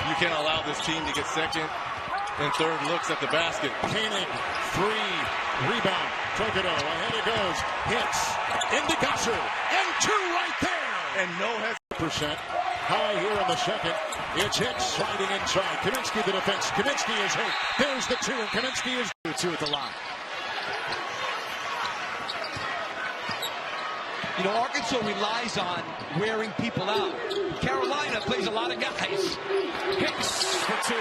You can't allow this team to get second and third looks at the basket. Koenig, 3, rebound. Tokedo, ahead it goes. Hicks, into Gusher, and 2 right there. And no percent high here in the second. It's Hicks sliding inside. Kaminsky the defense. Kaminsky is hit. There's the 2, and Kaminsky is 2 at the line. You know, Arkansas relies on wearing people out. Carolina plays a lot of guys. Hicks for 2.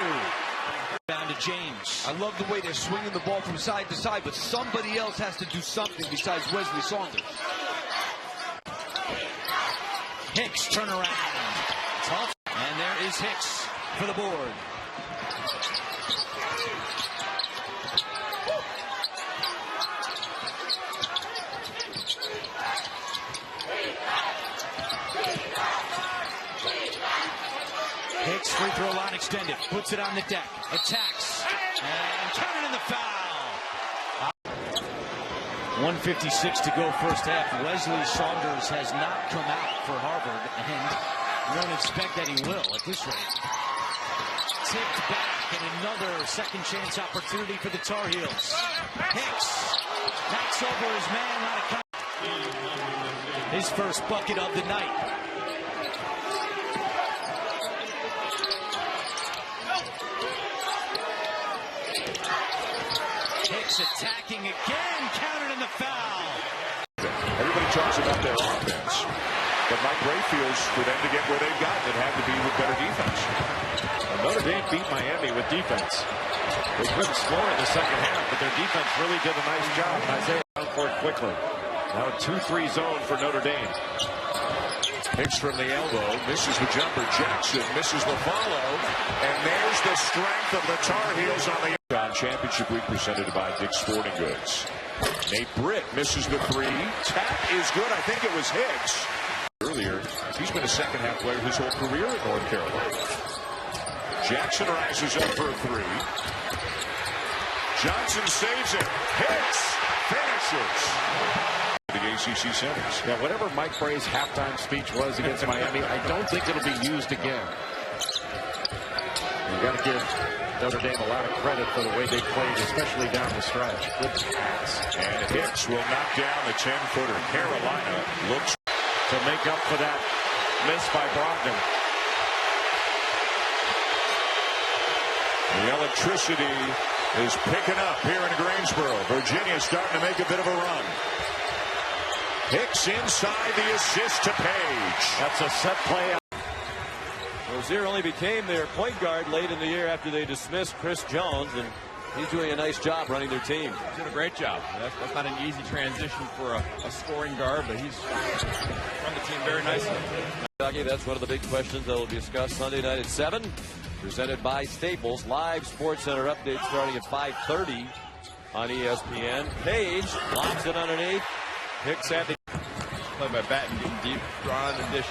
Down to James. I love the way they're swinging the ball from side to side, but somebody else has to do something besides Wesley Saunders. Hicks turnaround. Tough. And there is Hicks for the board. Hicks, free throw line extended. Puts it on the deck. Attacks. And counted in the foul. 1:56 to go first half. Wesley Saunders has not come out for Harvard, and we don't expect that he will at this rate. Tipped back, and another second chance opportunity for the Tar Heels. Hicks knocks over his man on a count. His first bucket of the night. Hicks attacking again, counted in the foul. Everybody talks about their offense, but Mike Ray feels for them to get where they've gotten, it had to be with better defense. Notre Dame beat Miami with defense. They couldn't score in the second half, but their defense really did a nice job. Isaiah out for it quickly. Now a 2-3 zone for Notre Dame. Hicks from the elbow, misses the jumper. Jackson misses the follow, and there's the strength of the Tar Heels on the Championship Week presented by Dick's Sporting Goods. Nate Britt misses the 3. Tap is good. I think it was Hicks. Earlier, he's been a second half player his whole career at North Carolina. Jackson rises up for a 3. Johnson saves it. Hicks finishes. The ACC semis. Yeah, whatever Mike Bray's halftime speech was against Miami, I don't think it'll be used again. You got to give Notre Dame a lot of credit for the way they played, especially down the stretch. Good pass. And Hicks will knock down the 10-footer. Carolina looks to make up for that miss by Brogdon. The electricity is picking up here in Greensboro. Virginia's starting to make a bit of a run. Hicks inside, the assist to Page. That's a set play. Rozier only became their point guard late in the year after they dismissed Chris Jones, and he's doing a nice job running their team. He's doing a great job. That's not an easy transition for a scoring guard, but he's run the team very nicely. That's one of the big questions that will be discussed Sunday night at 7. Presented by Staples. Live Sports Center update starting at 5:30 on ESPN. Page lobs it underneath. Hicks at the play by Batten, getting deep, drawing the dish.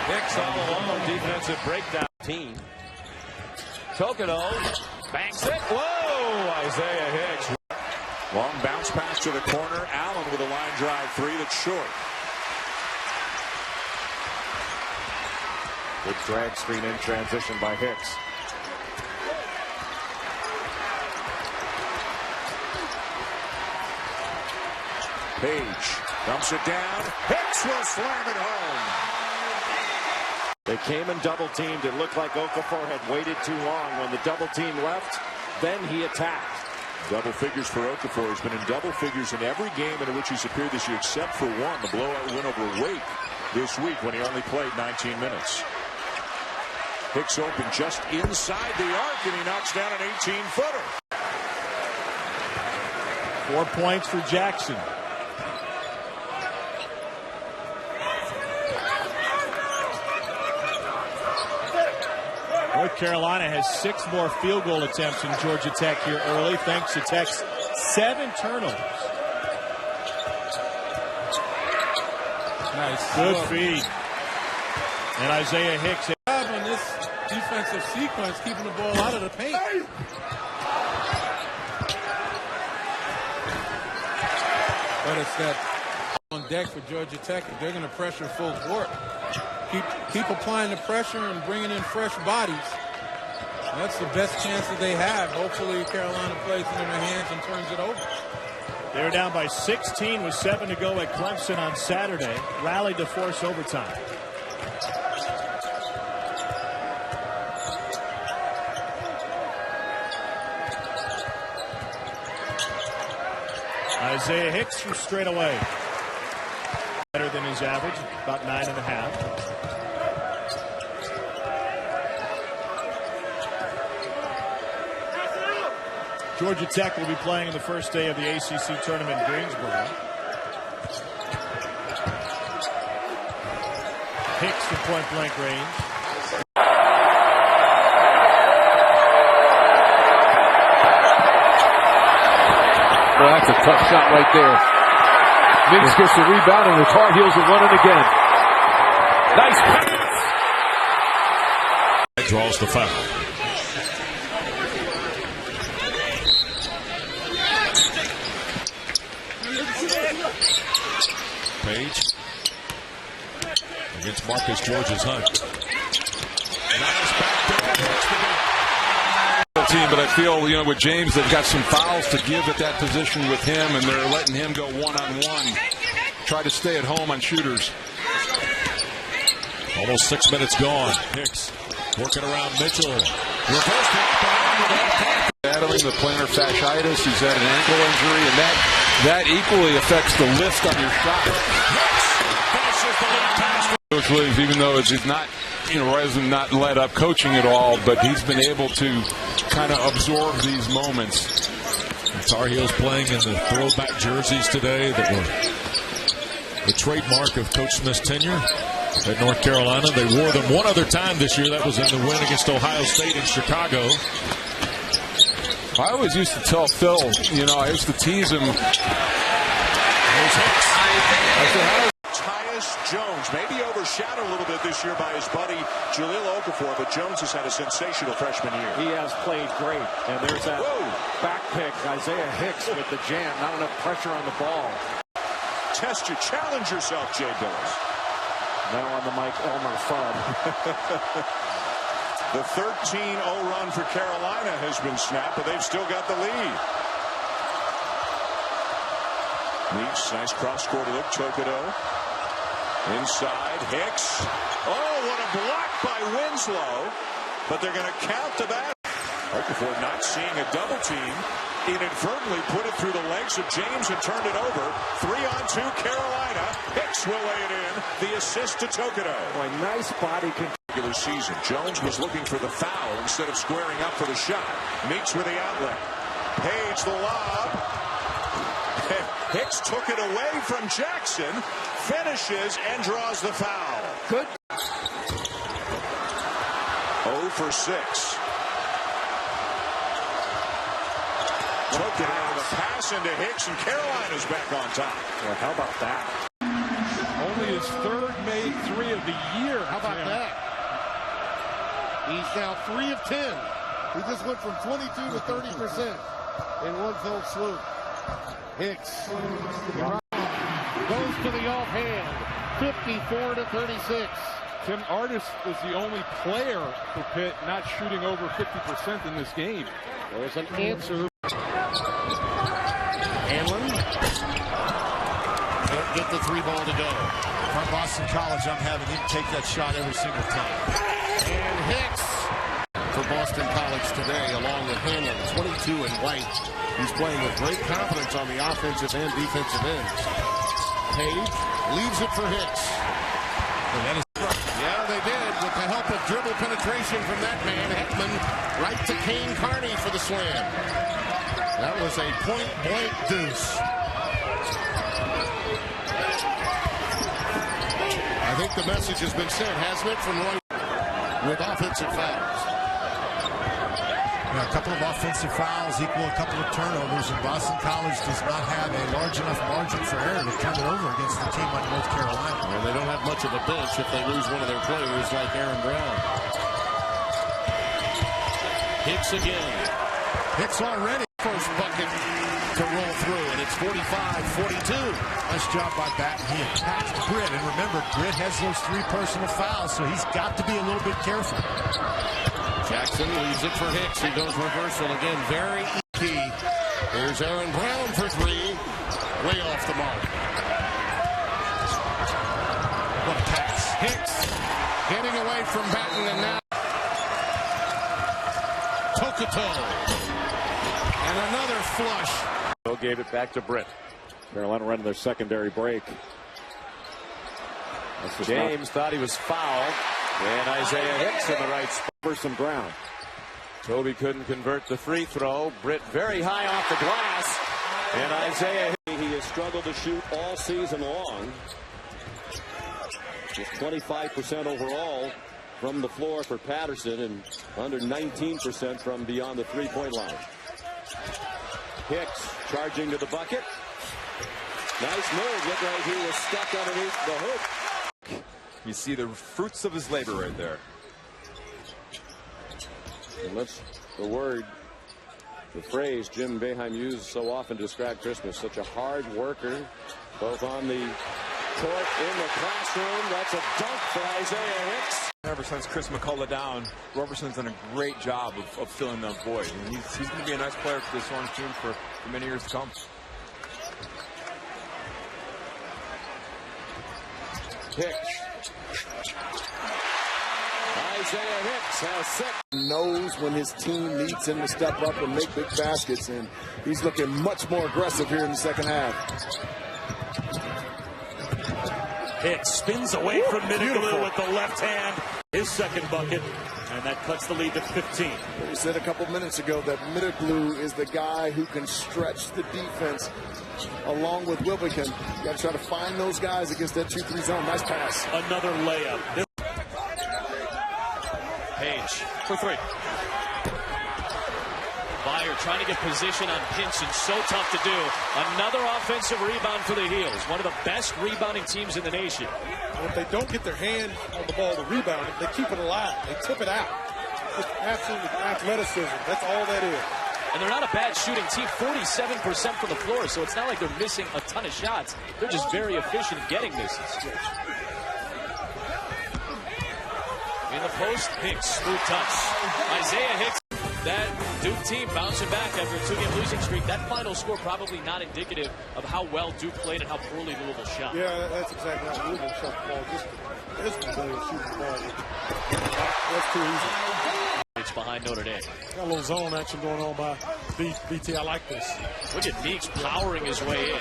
Hicks all alone, defensive breakdown team. Tokedo banks it. Whoa, Isaiah Hicks. Long bounce pass to the corner. Allen with a line drive 3 that's short. Good drag screen in transition by Hicks. Page dumps it down. Hicks will slam it home. They came and double teamed. It looked like Okafor had waited too long. When the double team left, then he attacked. Double figures for Okafor. He's been in double figures in every game in which he's appeared this year except for one, the blowout win over Wake this week when he only played 19 minutes. Hicks open just inside the arc, and he knocks down an 18-footer. 4 points for Jackson. North Carolina has 6 more field goal attempts than Georgia Tech here early, thanks to Tech's 7 turnovers. Nice. Good feed. And Isaiah Hicks. In this defensive sequence, keeping the ball out of the paint. But it's that deck for Georgia Tech if they're going to pressure full court. Keep applying the pressure and bringing in fresh bodies. That's the best chance that they have. Hopefully Carolina plays it in their hands and turns it over. They were down by 16 with 7 to go at Clemson on Saturday. Rallied to force overtime. Isaiah Hicks from straight away. Better than his average, about 9.5. Georgia Tech will be playing in the first day of the ACC tournament in Greensboro. Hicks from point-blank range. Well, that's a tough shot right there. Hicks gets the rebound, and the Tar Heels are running again. Nice pass. Draws the foul. Page against Marcus George's Hunt. Nice back team, but I feel, with James, they've got some fouls to give at that position with him, and they're letting him go one-on-one. Try to stay at home on shooters. Almost 6 minutes gone. Hicks working around Mitchell. Battling the plantar fasciitis. He's had an ankle injury, and that equally affects the lift on your shot. Coach Williams, even though he's not, hasn't not let up coaching at all, but he's been able to kind of absorb these moments. The Tar Heels playing in the throwback jerseys today that were the trademark of Coach Smith's tenure at North Carolina. They wore them one other time this year. That was in the win against Ohio State in Chicago. I always used to tell Phil, I used to tease him. Tyus Jones, maybe overshadowed a little bit this year by his buddy Jahlil Okafor, but Jones has had a sensational freshman year. He has played great, and there's that back pick. Isaiah Hicks with the jam, not enough pressure on the ball. Test you, challenge yourself, Jay Billis. Now on the Mike Elmer fun. The 13-0 run for Carolina has been snapped, but they've still got the lead. Leach, nice cross-court look, Tokido. Inside, Hicks. Oh, what a block by Winslow. But they're going to count the back. Okafor not seeing a double team. Inadvertently put it through the legs of James and turned it over. 3-on-2 Carolina. Hicks will lay it in. The assist to Tokido. Boy, nice body control. Regular season. Jones was looking for the foul instead of squaring up for the shot. Meeks with the outlet. Page the lob. Hicks took it away from Jackson. Finishes and draws the foul. Good. 0 for 6. Took it out of the pass into Hicks, and Carolina's back on top. Well, how about that? Only his third made 3 of the year. How about that? He's now 3 of 10. He just went from 22 to 30% in one fell swoop. Hicks goes to the offhand. 54 to 36. Tim Artis is the only player for Pitt not shooting over 50% in this game. There's an answer. Hanlon can't get the 3 ball to go. From Boston College, I'm having him take that shot every single time. And Hicks for Boston College today, along with Hanlon, 22 and White. He's playing with great confidence on the offensive and defensive ends. Page leaves it for Hicks. Yeah, they did with the help of dribble penetration from that man, Heckman, right to Kane Carney for the slam. That was a point-blank deuce. I think the message has been sent, hasn't it, from Roy with offensive fouls. A couple of offensive fouls equal a couple of turnovers, and Boston College does not have a large enough margin for error to turn it over against a team like North Carolina. Well, they don't have much of a bench if they lose one of their players like Aaron Brown. Hicks again. Hicks already. first bucket to roll through, and it's 45-42. Nice job by Batten. He attacked Britt, and remember, Britt has those 3 personal fouls, so he's got to be a little bit careful. Jackson leaves it for Hicks. He goes reversal again. Very key. Here's Aaron Brown for 3. Way off the mark. What a pass. Hicks getting away from Batten, and now Tokoto. And another flush. Bill gave it back to Britt. Carolina running their secondary break. James thought he was fouled. And Isaiah Hicks in the right spot for some ground. Toby couldn't convert the free throw. Britt very high off the glass. And Isaiah Hicks. He has struggled to shoot all season long. Just 25% overall from the floor for Patterson and under 19% from beyond the three-point line. Hicks charging to the bucket. Nice move. Looked like he was stuck underneath the hoop. You see the fruits of his labor right there. And that's the word, the phrase Jim Boeheim used so often to describe Christmas. Such a hard worker, both on the court, in the classroom. That's a dunk for Isaiah Hicks. Ever since Chris McCullough down, Roberson's done a great job of filling that void. And he's going to be a nice player for this Orange team for many years to come. Hicks. Isaiah Hicks has 6. Knows when his team needs him to step up and make big baskets, and he's looking much more aggressive here in the second half. Hicks spins away from Middleglue with the left hand. His second bucket, and that cuts the lead to 15. We said a couple minutes ago that Middleglue is the guy who can stretch the defense along with Wilbekin. You got to try to find those guys against that 2-3 zone. Nice pass. Another layup. Page for 3. Byer trying to get position on Pinson. So tough to do. Another offensive rebound for the Heels. One of the best rebounding teams in the nation. If they don't get their hand on the ball to rebound it, they keep it alive. They tip it out. Just absolute athleticism. That's all that is. And they're not a bad shooting team. 47% from the floor, so it's not like they're missing a ton of shots. They're just very efficient at getting misses. In the post, Hicks, smooth touch. Isaiah Hicks, that Duke team bouncing back after a 2-game losing streak. That final score probably not indicative of how well Duke played and how poorly Louisville shot. Yeah, that's exactly how Louisville shot the ball. Just ability to shoot the ball. That's too easy. It's behind Notre Dame. Got a little zone action going on by BT. I like this. Look at Meeks powering his way in.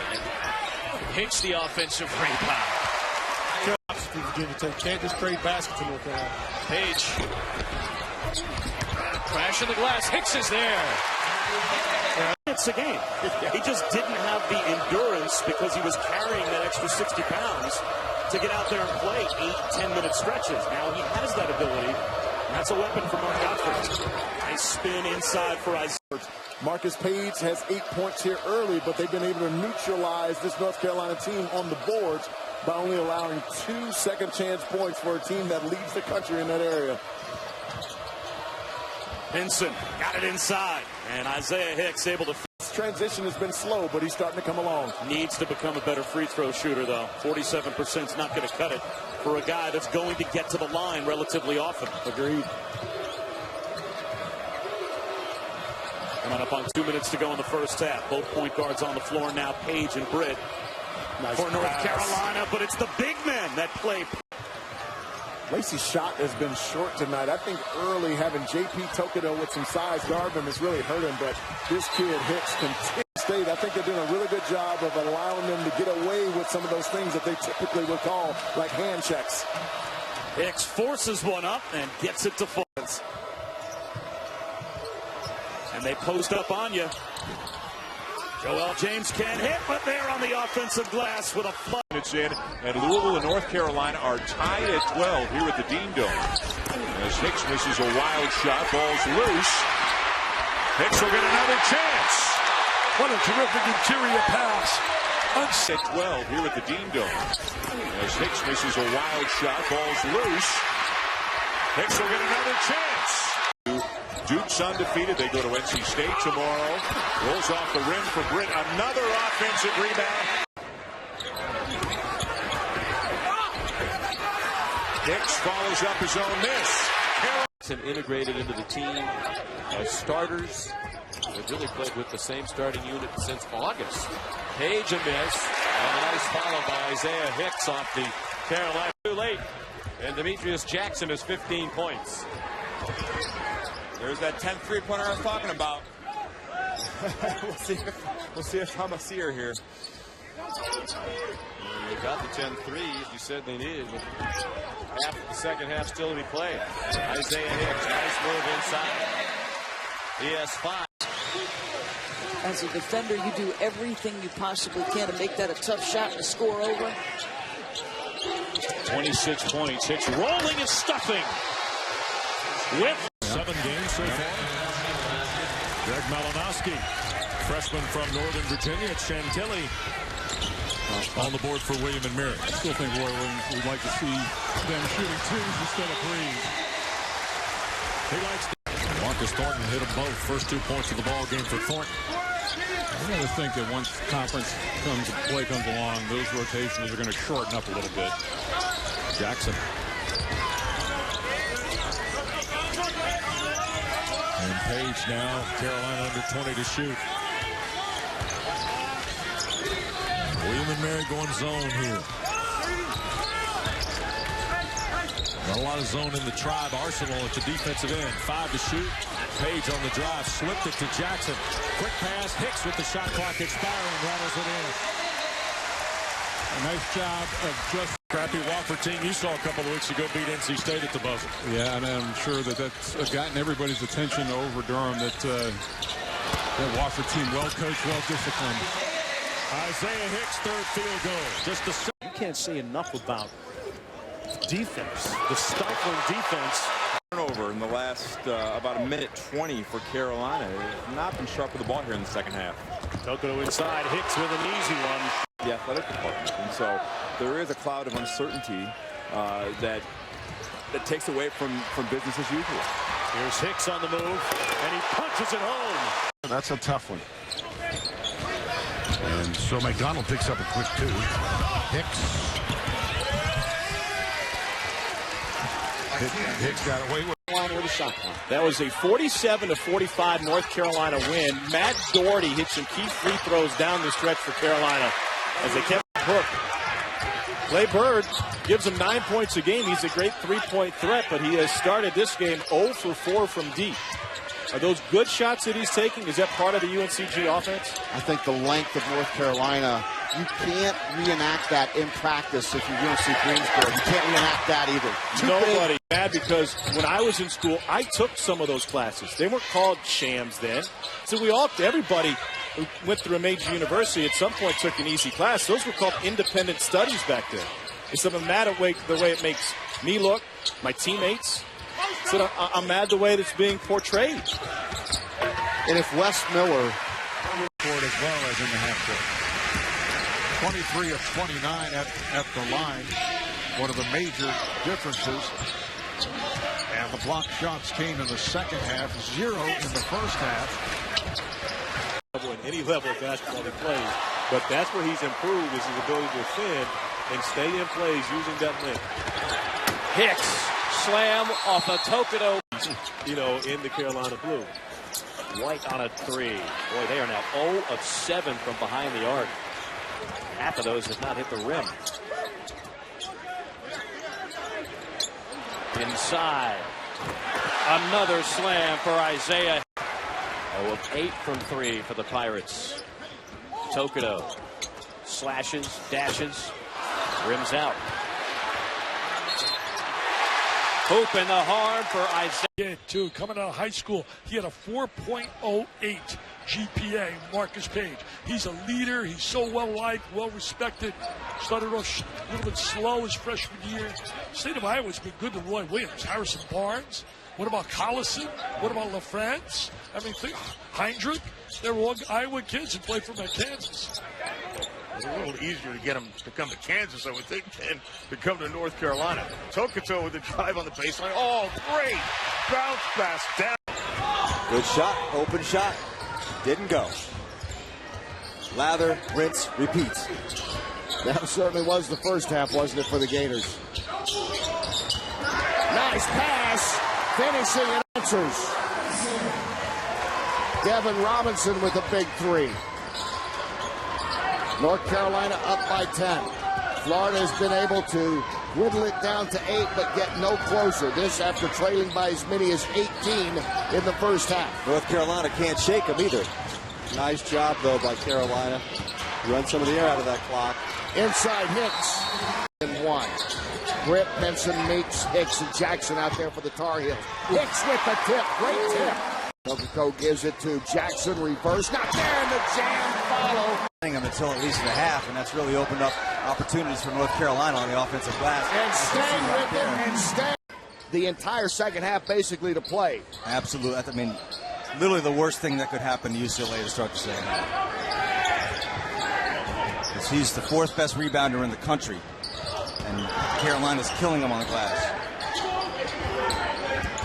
Hicks the offensive rebound. Virginia Tech can't just trade baskets in North Carolina. Page. Crash in the glass. Hicks is there. It's a game. He just didn't have the endurance because he was carrying that extra 60 pounds to get out there and play 8-10-minute stretches. Now he has that ability. That's a weapon for Mark Godfrey. Nice spin inside for Isaiah. Marcus Page has 8 points here early, but they've been able to neutralize this North Carolina team on the boards by only allowing 2 second-chance points for a team that leads the country in that area. Pinson got it inside, and Isaiah Hicks able to. This transition has been slow, but he's starting to come along. Needs to become a better free throw shooter, though. 47% is not going to cut it for a guy that's going to get to the line relatively often. Agreed. Coming up on 2 minutes to go in the first half. Both point guards on the floor now, Page and Britt. Nice for North pass. Carolina, but it's the big men that play. Lacey's shot has been short tonight. I think early having J.P. Tokoto with some size guard him has really hurt him, but this kid Hicks continues to stay. I think they're doing a really good job of allowing them to get away with some of those things that they typically would call like hand checks. Hicks forces one up and gets it to Fultz. And they post up on you. Joel James can't hit, but they're on the offensive glass with a flood. It's in, and Louisville and North Carolina are tied at 12 here at the Dean Dome. As Hicks misses a wild shot, ball's loose. Hicks will get another chance. What a terrific interior pass. At 12 here at the Dean Dome. As Hicks misses a wild shot, ball's loose. Hicks will get another chance. Duke's undefeated. They go to NC State tomorrow. Rolls off the rim for Britt. Another offensive rebound. Hicks follows up his own miss. Integrated into the team as starters. They've really played with the same starting unit since August. Page a miss. And a nice follow by Isaiah Hicks off the Carolina. Too late. And Demetrius Jackson has 15 points. There's that 10th three-pointer I was talking about. We'll see if I'm a seer here. They got the 10 threes you said they needed with half of the second half still to be played. Isaiah Hicks, nice move inside. He has 5. As a defender, you do everything you possibly can to make that a tough shot and score over. 26 points. Hicks rolling and stuffing. With 7 games so far. Greg Malinowski, freshman from Northern Virginia at Chantilly, on the board for William and Mary. I still think Roy Williams would like to see them shooting 2s instead of 3s. He likes Marcus Thornton hit them both. First 2 points of the ball game for Thornton. I really think that once conference play comes along, those rotations are going to shorten up a little bit. Jackson. And Page now. Carolina under 20 to shoot. William and Mary going zone here. Not a lot of zone in the Tribe arsenal at the defensive end. 5 to shoot. Page on the drive. Slipped it to Jackson. Quick pass. Hicks with the shot clock expiring. Rattles it in. A nice job of just crappy Wofford team you saw a couple of weeks ago beat NC State at the buzzer. Yeah, and I'm sure that that's gotten everybody's attention over Durham. That Wofford team, well coached, well disciplined. Isaiah Hicks, 3rd field goal. Just a you can't say enough about defense, the stifling defense. Turnover in the last about a minute 20 for Carolina. They've not been sharp with the ball here in the second half. Tokoto inside, Hicks with an easy one. The athletic department, and so there is a cloud of uncertainty that takes away from business as usual. Here's Hicks on the move, and he punches it home. That's a tough one. And so McDonald picks up a quick 2. Hicks got away with a shot clock. That was a 47-45 North Carolina win. Matt Doherty hit some key free throws down the stretch for Carolina as they kept Hook. Clay Bird gives him 9 points a game. He's a great 3-point threat, but he has started this game 0 for 4 from deep. Are those good shots that he's taking? Is that part of the UNCG offense? I think the length of North Carolina, you can't reenact that in practice if you're UNC Greensboro. You can't reenact that either. Nobody. Bad, because when I was in school, I took some of those classes. They weren't called shams then. So everybody who went through a major university at some point took an easy class. Those were called independent studies back then. It doesn't matter the way it makes me look, my teammates. So I'm mad the way that's being portrayed. And if Wes Miller court as well as in the half court. 23 of 29 at the line. One of the major differences. And the block shots came in the second half, 0 in the first half. In any level of basketball he plays, but that's where he's improved is his ability to defend and stay in plays using that length. Hicks slam off a Tokoto. In the Carolina blue. White on a 3. Boy, they are now 0 of 7 from behind the arc. Half of those have not hit the rim. Inside. Another slam for Isaiah. 0 of 8 from 3 for the Pirates. Tokoto slashes, dashes, rims out. Hoop in the horn for Isaiah. Too. Coming out of high school, he had a 4.08 GPA, Marcus Page. He's a leader. He's so well-liked, well-respected. Started off a little bit slow his freshman year. State of Iowa's been good to Roy Williams. Harrison Barnes. What about Collison? What about LaFrance? I mean, Heindrich. They're all Iowa kids who play for Kansas. It's a little easier to get him to come to Kansas, I would think, than to come to North Carolina. Tokoto with the drive on the baseline. Oh, great. Bounce pass down. Good shot, open shot. Didn't go. Lather, rinse, repeat. That certainly was the first half, wasn't it, for the Gators? Nice pass. Finishing and answers. Devin Robinson with a big three. North Carolina up by 10. Florida has been able to whittle it down to 8, but get no closer. This after trailing by as many as 18 in the first half. North Carolina can't shake them either. Nice job, though, by Carolina. Run some of the air out of that clock. Inside Hicks. And one. Britt, Benson, Meeks, Hicks, and Jackson out there for the Tar Heels. Hicks with the tip. Great tip. Coco gives it to Jackson. Reverse. Not there, and the jam follow. Them until at least the half, and that's really opened up opportunities for North Carolina on the offensive glass. And stay with it, and stay. The entire second half basically to play. Absolutely. I mean, literally the worst thing that could happen to UCLA to start the second half. He's the fourth best rebounder in the country, and Carolina's killing him on the glass.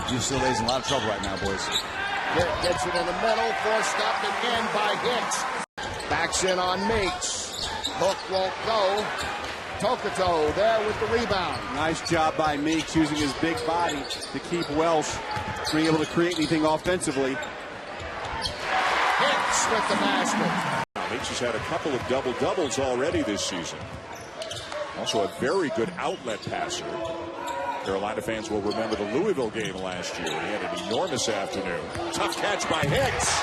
UCLA's in a lot of trouble right now, boys. Gets it in the middle, forced up and in by Hicks. Backs in on Meeks. Hook won't go. Tokoto there with the rebound. Nice job by Meeks using his big body to keep Welsh being able to create anything offensively. Hicks with the basket. Meeks has had a couple of double-doubles already this season. Also a very good outlet passer. Carolina fans will remember the Louisville game last year. He had an enormous afternoon. Tough catch by Hicks.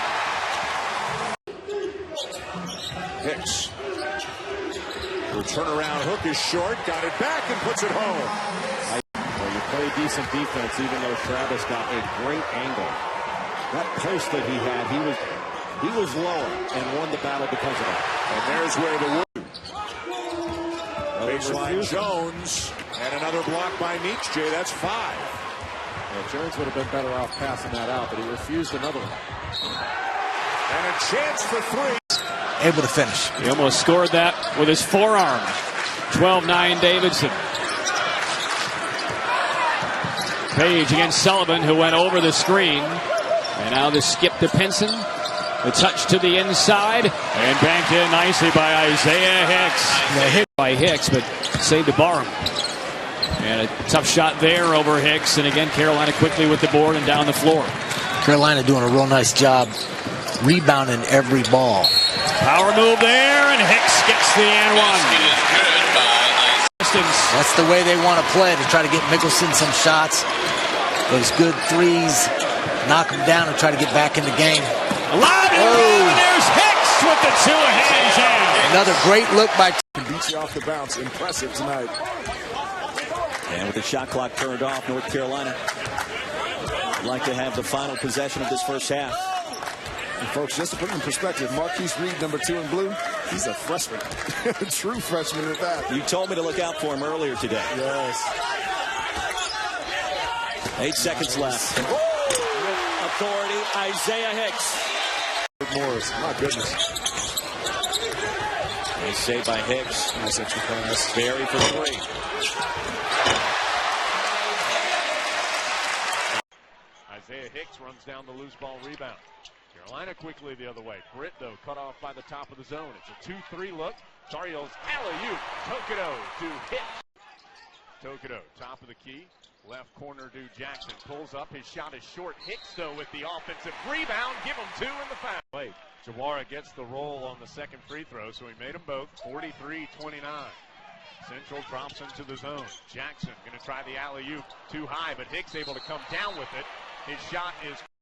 Hicks. The turnaround hook is short. Got it back and puts it home. Well, you play decent defense, even though Travis got a great angle. That post that he had, he was lower and won the battle because of that. And there's where the baseline Jones and another block by Meeks. Jay, that's 5. Well, Jones would have been better off passing that out, but he refused another one. And a chance for 3. Able to finish. He almost scored that with his forearm. 12-9 Davidson. Page against Sullivan, who went over the screen. And now the skip to Pinson. The touch to the inside. And banked in nicely by Isaiah Hicks. Yeah, hit by Hicks, but saved to Barham. And a tough shot there over Hicks. And again, Carolina quickly with the board and down the floor. Carolina doing a real nice job rebounding every ball. Power move there, and Hicks gets the and one. That's the way they want to play, to try to get Mickelson some shots. Those good threes, knock them down and try to get back in the game. And there's Hicks with the two-hand jam. Another great look by... Beats you off the bounce. Impressive tonight. And with the shot clock turned off, North Carolina would like to have the final possession of this first half. And folks, just to put it in perspective, Marquise Reed, number 2 in blue, he's a freshman. A true freshman at that. You told me to look out for him earlier today. Yes. 8 seconds left. Authority, Isaiah Hicks. Morris, my goodness. Nice save by Hicks. Nice extra pass. Barry for 3. Isaiah Hicks runs down the loose ball rebound. Carolina quickly the other way. Britt, though, cut off by the top of the zone. It's a 2-3 look. Tar Heels alley-oop. Tokoto to Hicks. Tokoto, top of the key. Left corner to Jackson. Pulls up. His shot is short. Hicks, though, with the offensive rebound. Give him 2 in the foul. Wait, Jawara gets the roll on the second free throw, so he made them both. 43-29. Central drops into the zone. Jackson going to try the alley-oop. Too high, but Hicks able to come down with it. His shot is